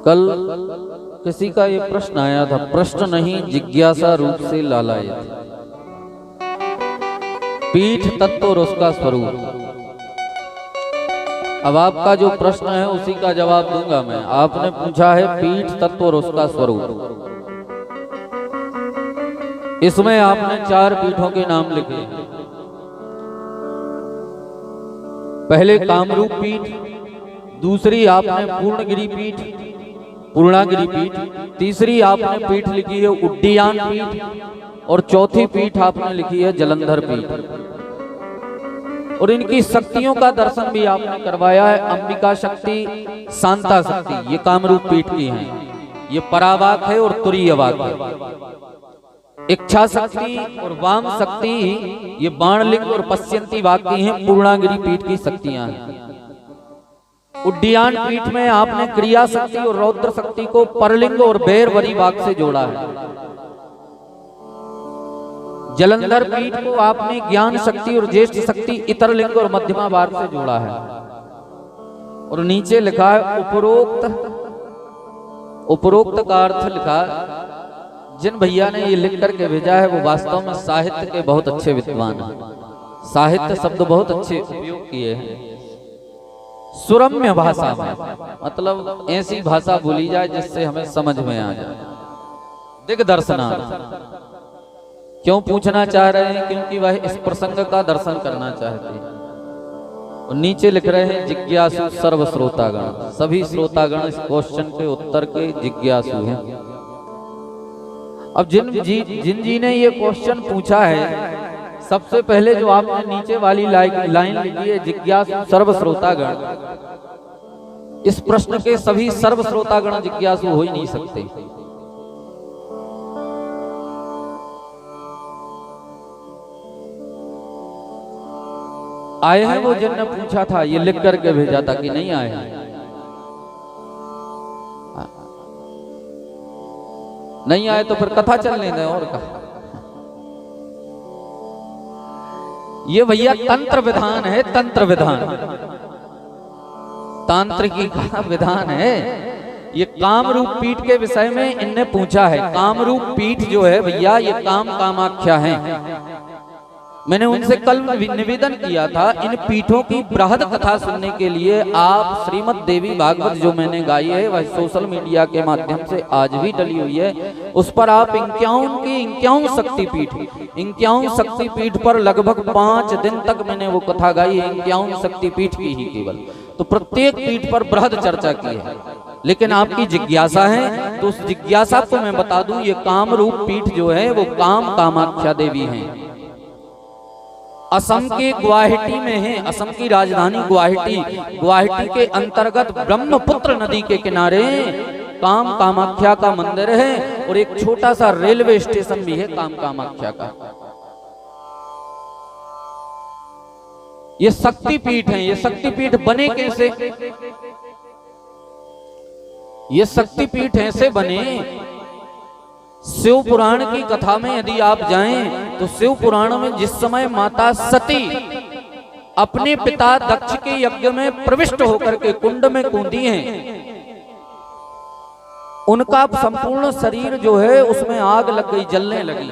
कल किसी का ये प्रश्न आया था, प्रश्न नहीं जिज्ञासा रूप से लालायित, पीठ तत्व और उसका स्वरूप। अब आपका जो प्रश्न है उसी का जवाब दूंगा मैं। आपने पूछा है पीठ तत्व और उसका स्वरूप। इसमें आपने 4 पीठों के नाम लिखे। पहले कामरूप पीठ, दूसरी आपने पूर्णगिरि पीठ, पूर्णागिरि पीठ, तीसरी आपने पीठ लिखी है उड्डीयान पीठ, और चौथी पीठ आपने लिखी है जलंधर पीठ। और इनकी शक्तियों का दर्शन भी आपने करवाया है। अंबिका शक्ति, शांता शक्ति, ये कामरूप पीठ की हैं। ये परावाक है और तुरीयवाक है। इच्छा शक्ति और वाम शक्ति ये बाणलिंग और पश्यंती वाक की हैं, पूर्णागिरि पीठ की शक्तियां हैं। उड्डीयान पीठ में आपने क्रिया शक्ति और रौद्र शक्ति को परलिंग और बैरवरी वाक से जोड़ा है। जलंधर पीठ को आपने ज्ञान शक्ति और ज्येष्ठ शक्ति, इतरलिंग और मध्यमा वाक से जोड़ा है। और नीचे लिखा है उपरोक्त का अर्थ लिखा। जिन भैया ने ये लिख करके भेजा है वो वास्तव में साहित्य के बहुत अच्छे विद्वान हैं। साहित्य शब्द बहुत अच्छे उपयोग किए हैं। सुरम्य भाषा में, मतलब ऐसी भाषा बोली जाए जिससे हमें समझ में आ जाए। दिग्दर्शनार्थ क्यों पूछना चाह रहे हैं? क्योंकि वह इस प्रसंग का दर्शन करना चाहते हैं। और नीचे लिख रहे हैं जिज्ञासु सर्व श्रोतागण। सभी श्रोतागण इस क्वेश्चन के उत्तर के जिज्ञासु हैं। अब जिन जी ने ये क्वेश्चन पूछा है, सबसे पहले जो आपने नीचे वाली लाइन लिखी है जिज्ञासु सर्व श्रोतागण, इस प्रश्न के सभी सर्व श्रोतागण जिज्ञासु हो ही नहीं सकते। आए हैं वो जिनने पूछा था, ये लिख करके भेजा था कि नहीं आए हैं? नहीं आए तो फिर कथा चलने दें और कहा। ये भैया तंत्र विधान है, तंत्र विधान, तांत्रिकी का विधान है। ये कामरूप पीठ के विषय में इनने पूछा है। कामरूप पीठ जो है भैया, ये कामाख्या है। मैंने उनसे कल निवेदन किया था, इन पीठों की बृहद कथा सुनने के लिए आप श्रीमद् देवी भागवत जो मैंने गाई है वह सोशल मीडिया के माध्यम से आज भी डली हुई है, उस पर आप 51 शक्तिपीठ, 51 शक्तिपीठ पर लगभग 5 दिन तक मैंने वो कथा गाई है, 51 शक्तिपीठ की ही केवल। तो प्रत्येक पीठ पर बृहद चर्चा की है। लेकिन आपकी जिज्ञासा है तो उस जिज्ञासा को मैं बता दूं, ये कामरूप पीठ जो है वो कामाख्या देवी है। असम के गुवाहाटी में है। असम की राजधानी गुवाहाटी के अंतर्गत ब्रह्मपुत्र नदी के किनारे कामाख्या का मंदिर है। और एक छोटा सा रेलवे स्टेशन भी है कामाख्या का। ये शक्तिपीठ हैं। ये शक्तिपीठ बने कैसे? ये शक्तिपीठ ऐसे बने, शिव पुराण की कथा में यदि आप जाएं तो शिव पुराण में जिस समय माता सती अपने पिता दक्ष के यज्ञ में प्रविष्ट होकर के कुंड में कूदी हैं, उनका संपूर्ण शरीर जो है उसमें आग लग गई, जलने लगी।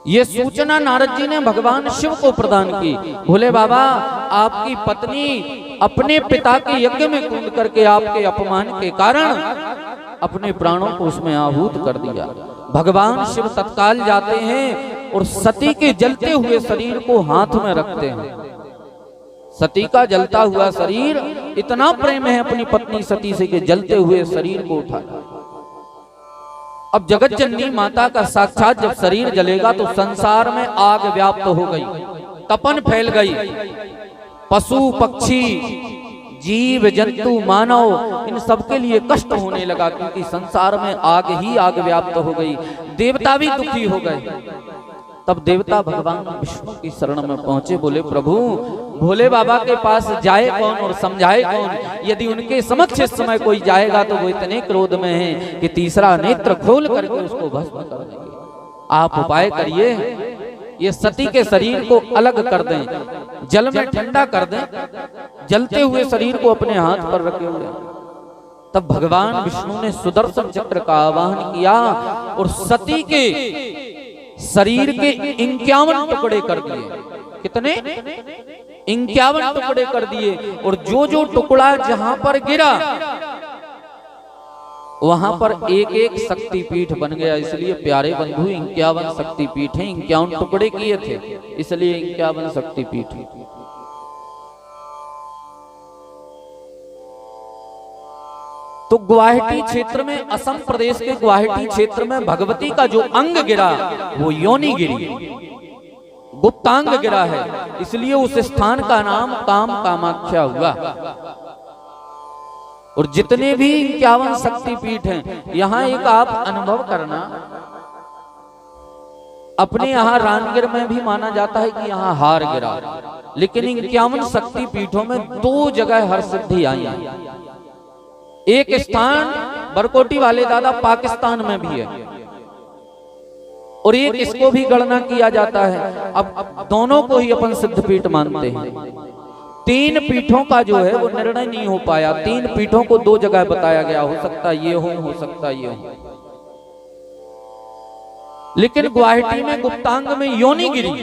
ये सूचना नारद जी ने भगवान शिव को प्रदान की। भोले बाबा, आपकी पत्नी अपने पिता के यज्ञ में कूद करके आपके अपमान के कारण अपने प्राणों को उसमें आहूत कर दिया। भगवान शिव तत्काल जाते हैं और सती के जलते हुए शरीर को हाथ में रखते हैं। सती का जलता हुआ शरीर, इतना प्रेम है अपनी पत्नी सती से कि जलते हुए शरीर को उठाया। अब जगत जननी माता का साक्षात जब शरीर जलेगा तो संसार में आग व्याप्त हो गई, तपन फैल गई। पशु पक्षी जीव जंतु मानव इन सबके लिए कष्ट होने लगा, क्योंकि संसार में आग ही आग व्याप्त हो गई। देवता भी दुखी हो गए। तब देवता भगवान विष्णु की शरण में पहुंचे, बोले प्रभु भोले बाबा के पास जाए कौन और समझाए कौन? यदि उनके समक्ष इस समय कोई जाएगा तो वो इतने क्रोध में हैं कि तीसरा नेत्र खोल करके उसको भस्म कर देंगे। आप उपाय करिए, ये सती के शरीर को अलग कर दें, जल में ठंडा कर दें, जलते हुए शरीर को अपने हाथ पर रखे हुए। तब भगवान विष्णु ने सुदर्शन चक्र का आवाहन किया और सती के शरीर के 51 टुकड़े कर दिए। कितने? 51 टुकड़े कर दिए। और जो जो टुकड़ा जहां पर गिरा वहां पर एक एक शक्तिपीठ बन गया। इसलिए प्यारे बंधु 51 शक्तिपीठ हैं, 51 टुकड़े किए थे, इसलिए 51 शक्तिपीठ। तो गुवाहाटी क्षेत्र में, असम प्रदेश के गुवाहाटी क्षेत्र में भगवती का जो अंग गिरा वो योनि गिरी, गुप्तांग गिरा है, इसलिए उस स्थान का नाम काम कामाख्या हुआ। और जितने भी 51 शक्तिपीठ हैं, यहां एक आप अनुभव करना, अपने यहां रानगिर में भी माना जाता है कि यहां हार गिरा, लेकिन 51 शक्तिपीठों में 2 जगह हर सिद्धि आई है। एक स्थान बरकोटी वाले दादा पाकिस्तान में भी है, और एक इसको भी गणना किया जाता है। अब दोनों को ही अपन सिद्धपीठ मानते हैं। 3 पीठों का जो है वो निर्णय नहीं हो पाया। 3 पीठों को 2 जगह बताया गया, हो सकता ये हो सकता ये हो। लेकिन गुवाहाटी में गुप्तांग में योनि गिरी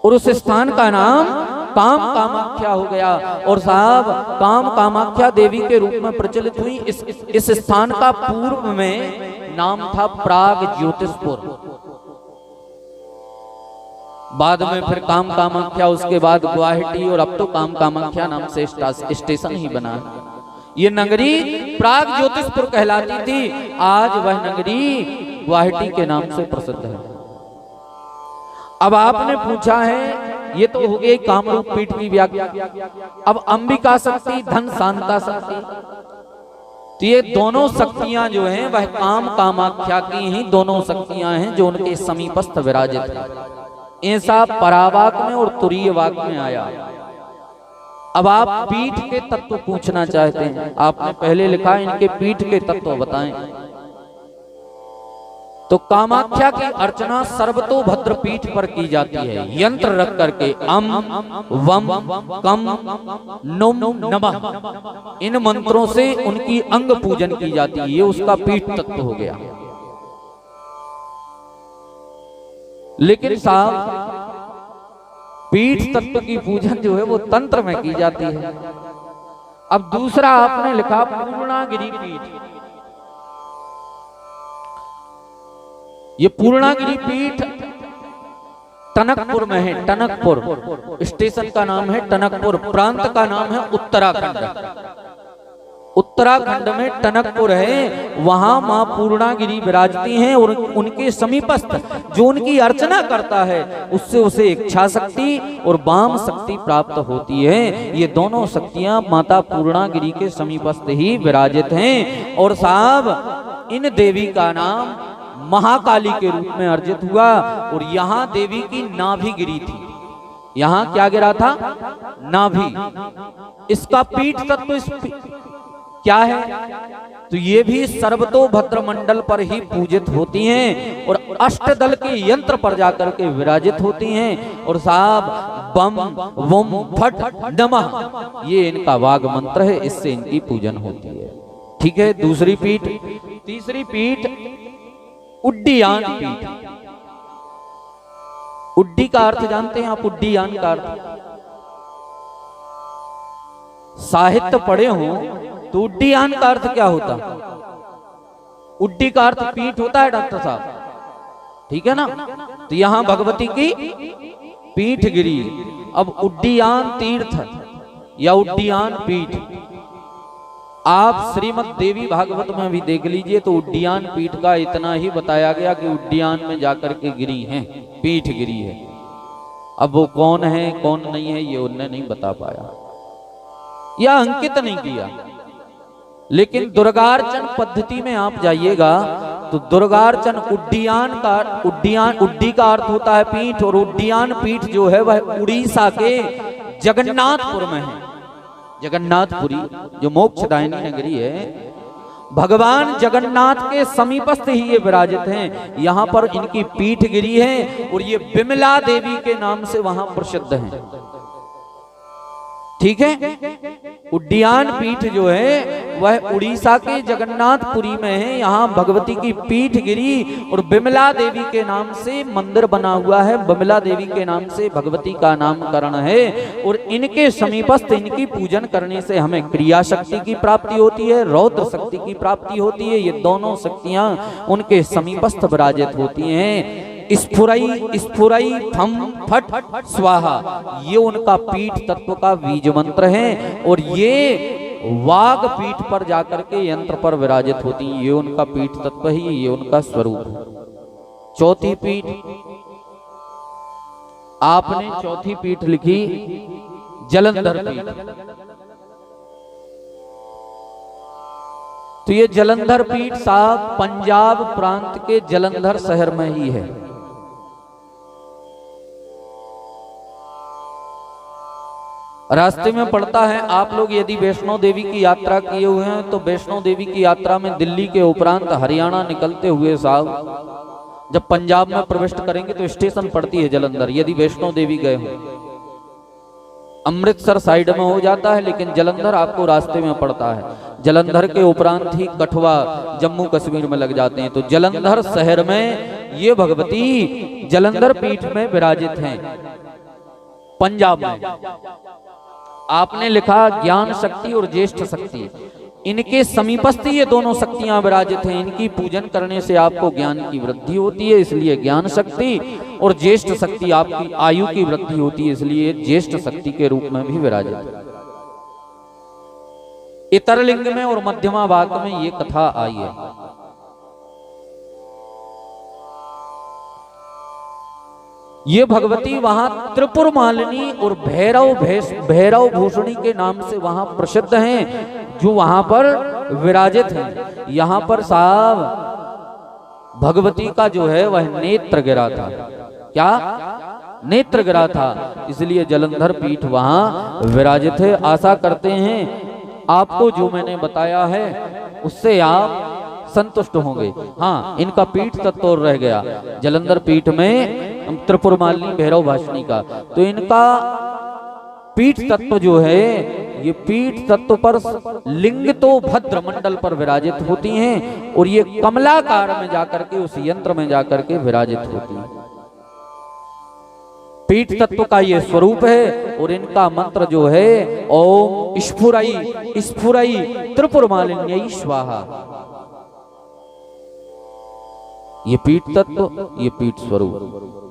और उस स्थान का नाम काम कामाख्या हो गया। और साहब काम कामाख्या देवी के रूप में प्रचलित हुई। इस स्थान का पूर्व में नाम था प्राग ज्योतिषपुर, बाद में फिर काम कामाख्या, उसके बाद गुवाहाटी, और अब तो काम कामाख्या नाम से स्टेशन ही बना। ये नगरी प्राग ज्योतिषपुर कहलाती थी, आज वह नगरी गुवाहाटी के नाम से प्रसिद्ध है। अब आपने पूछा है, ये तो हो गई कामरूप पीठ की व्याख्या। अब अंबिका शक्ति, धन शांता शक्ति, तो ये दोनों शक्तियां जो हैं वह काम कामाख्या की ही दोनों शक्तियां हैं जो उनके समीपस्थ विराजित हैं। ऐसा परावाक में और तुरीय वाक में आया। अब आप पीठ के तत्व पूछना चाहते हैं, आपने पहले लिखा इनके पीठ के तत्व बताएं। तो कामाख्या की अर्चना सर्वतोभद्र पीठ पर की जाती है, यंत्र रख करके अम वम कम नुम नमः, इन मंत्रों से उनकी अंग पूजन की जाती है। ये उसका पीठ तत्व हो गया। लेकिन साहब पीठ तत्व की पूजन जो है वो तंत्र में की जाती है। अब दूसरा आपने लिखा पूर्णागिरि पीठ। ये पूर्णागिरि पीठ टनकपुर में है। टनकपुर स्टेशन का नाम है टनकपुर, प्रांत का नाम है उत्तराखंड। उत्तराखंड में टनकपुर है, वहां मां पूर्णागिरि विराजती हैं और उनके समीपस्थ जो उनकी अर्चना करता है उससे उसे इच्छा शक्ति और वाम शक्ति प्राप्त होती है। ये दोनों शक्तियां माता पूर्णागिरि के समीपस्थ ही विराजित हैं। और साहब इन देवी का नाम महाकाली के रूप में अर्जित हुआ। और यहाँ देवी की नाभि गिरी थी। यहाँ क्या गिरा था? नाभि। इसका पीठ तत्व क्या है? तो ये भी सर्वतोभद्र मंडल पर ही पूजित होती हैं और अष्टदल के यंत्र पर जाकर के विराजित होती हैं। और साहब बम वम फट नमः, ये इनका वाग मंत्र है, इससे इनकी पूजन होती है। ठीक है, दूसरी पीठ। तीसरी पीठ उड्डीयान पीठ। उड्डी का अर्थ जानते हैं आप? उड्डीयान का अर्थ साहित्य पढ़े हो तो उड्डीयान का अर्थ क्या होता? उड्डी का अर्थ पीठ होता है डॉक्टर साहब, ठीक है ना? तो यहां भगवती की पीठ गिरी। अब उड्डीयान तीर्थ या उड्डीयान पीठ आप श्रीमद् देवी भागवत में भी देख लीजिए तो उड्डीयान पीठ का इतना ही बताया गया कि उड्डीयान में जाकर के गिरी हैं, पीठ गिरी है। अब वो कौन है कौन नहीं है ये उन्होंने नहीं बता पाया या अंकित नहीं किया। लेकिन दुर्गार्चन पद्धति में आप जाइएगा तो दुर्गार्चन उड्डीयान का उड्डी का अर्थ होता है पीठ, और उड्डीयान पीठ जो है वह उड़ीसा के जगन्नाथपुर में है। जगन्नाथपुरी जो मोक्षदायिनी नगरी है, भगवान जगन्नाथ के समीपस्थ ही ये विराजित हैं। यहाँ पर इनकी पीठ गिरी है और ये विमला देवी के नाम से वहां प्रसिद्ध हैं। ठीक है, उड्डीयान पीठ जो है वह उड़ीसा के जगन्नाथपुरी में है। यहाँ भगवती की पीठ गिरी और बिमला देवी के नाम से मंदिर बना हुआ है। बिमला देवी के नाम से भगवती का नामकरण है और इनके समीपस्थ इनकी पूजन करने से हमें क्रिया शक्ति की प्राप्ति होती है, रौद्र शक्ति की प्राप्ति होती है। ये दोनों शक्तियां उनके समीपस्थ विराजित होती हैं। स्फुरई स्फुरई फम फट स्वाहा, ये उनका पीठ तत्व का बीज मंत्र है और ये वाग पीठ पर जाकर के यंत्र पर विराजित होती हैं। ये उनका पीठ तत्व ही, ये उनका स्वरूप है। चौथी पीठ, आपने चौथी पीठ लिखी जलंधर पीठ। तो ये जलंधर पीठ साहब पंजाब प्रांत के जलंधर शहर में ही है। रास्ते में पड़ता है, आप लोग यदि वैष्णो देवी की यात्रा किए हुए हैं तो वैष्णो देवी की यात्रा में दिल्ली के उपरांत हरियाणा निकलते हुए साहब जब पंजाब में प्रवेश करेंगे तो स्टेशन पड़ती है जलंधर। यदि वैष्णो देवी गए हो, अमृतसर साइड में हो जाता है लेकिन जलंधर आपको रास्ते में पड़ता है। जलंधर के उपरांत ही कठुआ जम्मू कश्मीर में लग जाते हैं। तो जलंधर शहर में ये भगवती जलंधर पीठ में विराजित हैं पंजाब में। आपने लिखा ज्ञान शक्ति और ज्येष्ठ शक्ति, इनके समीपस्थ ये दोनों शक्तियां विराजित हैं। इनकी पूजन करने से आपको ज्ञान की वृद्धि होती है, इसलिए ज्ञान शक्ति, और ज्येष्ठ शक्ति आपकी आयु की वृद्धि होती है, इसलिए ज्येष्ठ शक्ति के रूप में भी विराजित है। इतरलिंग में और मध्यमा वाक में ये कथा आई है। ये भगवती वहां त्रिपुर मालिनी और भैरव भूषणी के नाम से वहां प्रसिद्ध हैं, जो वहां पर विराजित हैं। यहां पर साहब भगवती का जो है वह नेत्र गिरा था। क्या नेत्र गिरा था, इसलिए जलंधर पीठ वहां विराजित है। आशा करते हैं आपको जो मैंने बताया है उससे आप संतुष्ट होंगे। हाँ, इनका पीठ तत्व और रह गया जलंधर पीठ में त्रिपुर मालिनी भैरव भाषणी का। तो इनका पीठ तत्व जो है, ये पीठ तत्व पर लिंग तो भद्र मंडल पर विराजित होती हैं और ये कमलाकार में जाकर के उस यंत्र में जाकर के विराजित होती हैं। पीठ तत्व का ये स्वरूप है और इनका मंत्र जो है ओम स्फुरई स्फुरई त्रिपुर मालिन्यै स्वाहा। ये पीठ तत्व, ये पीठ स्वरूप।